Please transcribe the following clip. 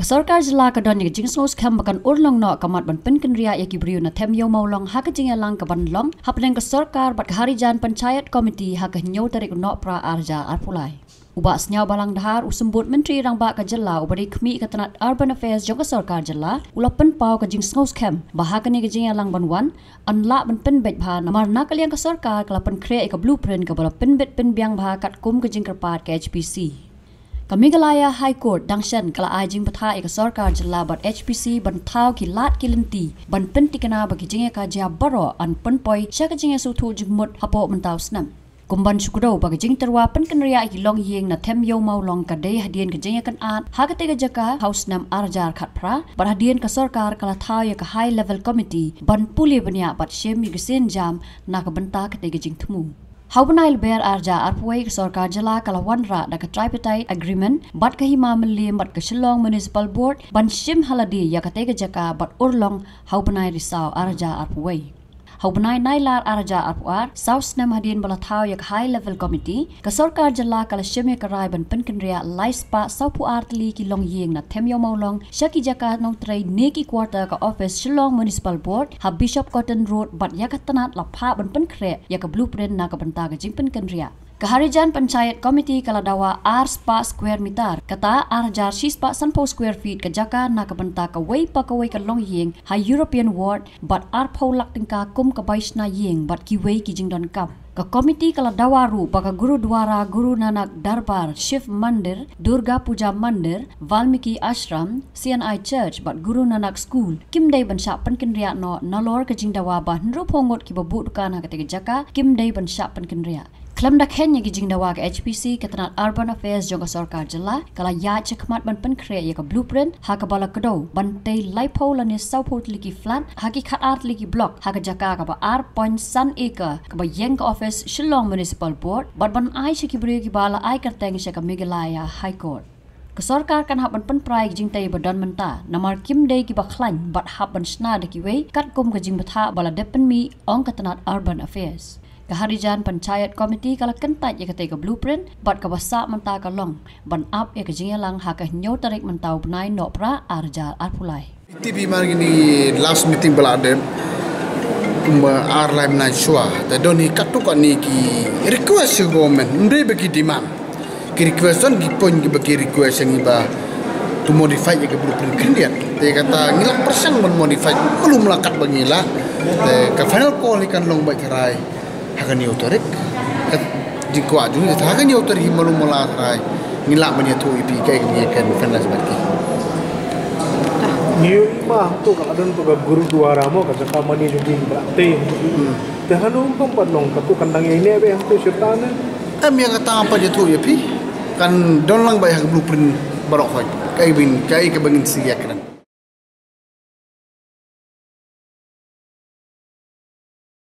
Kesorkar jela kadon yang jing skhem bakan urlong no kamat ban pynkynriah yaki briew na Them Īewmawlong hak jing-pynkynriah kaban long hapdeng kesorkar bat harijan panchayat komiti hak nyau tarik no pra arja arpulai. Bah Sniawbhalang dahar usembut menteri rangba ka jela ubari khmi katanat urban affairs jong kesorkar jela ulapan pau ka jing skhem bahak ni ka jing-pynkynriah banwan anla ban penbet bha namar nak kaliang kesorkar kalapan create ka blueprint ka bala penbet penbiang bha kat kum ka jing kerpat ka HPC. Meghalaya High Court dangshan kala ajing patha ek sarkar jela bat HPC ban thau ki lat kilinti ban pentikana bagi jinge ka ja baro an penpoi sya ka jinge su thu jingmut hapo mentau snam kumban sukro bagi jing terwa pynkynriah ki long yeng na Them Īewmawlong ka dei hadien ka jinge kan at ha ka te ka jaka house nam arjar khat pra bar hadien ka sarkar kala thau ya ka high level committee ban puli banya bat shem migsen jam na ka banta ka te ka jing thmu Haubenail bear arja arpuai kesorkar jela kala wanra da ka tripartite agreement bat ka hima melim bat ka Shillong Municipal Board ban shim haladi ya ka tega jaka bat urlong haubenai risau arja arpuai haubenai nailar arja arpuar south nam hadin bala thau ya high level committee kesorkar jela kala shim ya karai ban pynkynriah laispa saupu artli ki long yeng na Them Īewmawlong syaki jaka nong trai neki quarter ka office Shillong Municipal Board ha Bishop Cotton Road bat ya ka tanat lapha ban pynkre ya ka blueprint na ka banta ka jing pynkynriah Keharijan Panchayat Komiti kala dawa R spa square meter kata arjar spa sanpo square feet ka jaka na ka banta ka wei pa ka wei ka long yeng ha European ward but R pholak tingka kum ka baisna yeng but ki wei ki jingdon kam ka komiti kala dawa ru baka gurudwara Guru Nanak Darbar Shiv Mandir Durga Puja Mandir Valmiki Ashram CNI Church but Guru Nanak School kimdei bansha pynkynriah no nalor ka jingdawa ba nru phongot ki babu dukana ka te jaka kimdei bansha pynkynriah Klam dak hen yagi jingdawa ka HPC katanat urban affairs joga sarkar jela kala ya chakmat ban pynkre ya ka blueprint ha ka bala kdo bante laipo lani saupot liki flat ha ki khat art liki block ha ka jaka ka ba R.sun acre ka ba yeng ka office Shillong Municipal Board bat ban ai shiki bri ki bala ai karteng sha ka Meghalaya High Court Kesorkar kan hab ban penprai jing tai badon menta namar kim dei ki ba khlan bat hab ban sna de ki wei kat kum ka jing batha bala depen mi ong katanat urban affairs Keharijan Panchayat Komiti kala kentat ya ka blueprint bat ka basa menta ka long ban up ya ka jingyalang ha ka nyau tarik mentau benai no pra arjar arpulai TV margini last meeting balade ar live na shua ta doni katuk ani ki request government ndre bagi demand ki request on ki pon ki bagi request yang iba to modify ya ka blueprint kendian te kata ngilak persen mon modify belum lakat bangila te ka final call ikan long bai karai hakan ni otorik di kuat juga hakan ni otorik malum mula karai ngilak banya tu ipi kai ni kan final seperti ni mah tu kalau don tu gurudwara mo ka jaka mani jadi berate tehanu pun long ka tu kandang ini be tu syaitan yang kata apa dia tu ipi kan don lang bai hak blueprint barok kai bin kai ke bangin siya kan